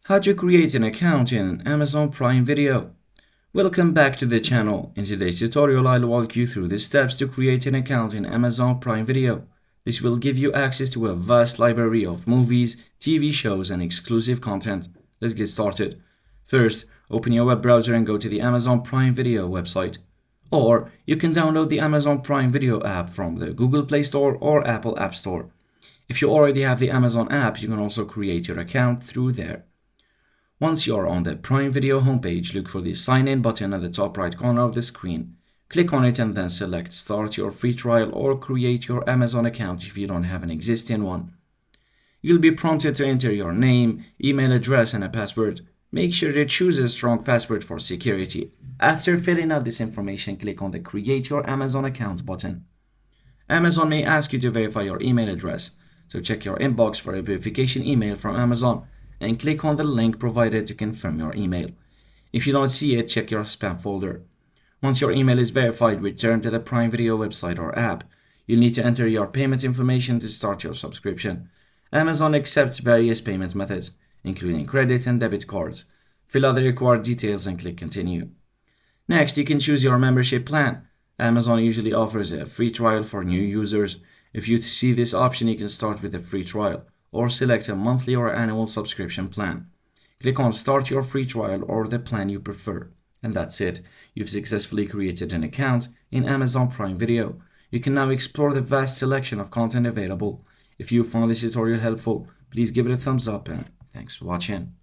How to create an account in Amazon Prime Video. Welcome back to the channel. In today's tutorial, I'll walk you through the steps to create an account in Amazon Prime Video. This will give you access to a vast library of movies, TV shows, and exclusive content. Let's get started. First, open your web browser and go to the Amazon Prime Video website. Or you can download the Amazon Prime Video app from the Google Play Store or Apple App Store. If you already have the Amazon app, you can also create your account through there. Once you are on the Prime Video homepage, look for the Sign In button at the top right corner of the screen. Click on it and then select Start your free trial or create your Amazon account if you don't have an existing one. You'll be prompted to enter your name, email address, and a password. Make sure to choose a strong password for security. After filling out this information, click on the Create Your Amazon Account button. Amazon may ask you to verify your email address, so check your inbox for a verification email from Amazon and click on the link provided to confirm your email. If you don't see it, check your spam folder. Once your email is verified, return to the Prime Video website or app. You'll need to enter your payment information to start your subscription. Amazon accepts various payment methods, including credit and debit cards. Fill out the required details and click Continue. Next, you can choose your membership plan. Amazon usually offers a free trial for new users. If you see this option, you can start with a free trial or select a monthly or annual subscription plan. Click on Start your free trial or the plan you prefer. And that's it. You've successfully created an account in Amazon Prime Video. You can now explore the vast selection of content available. If you found this tutorial helpful, please give it a thumbs up and thanks for watching.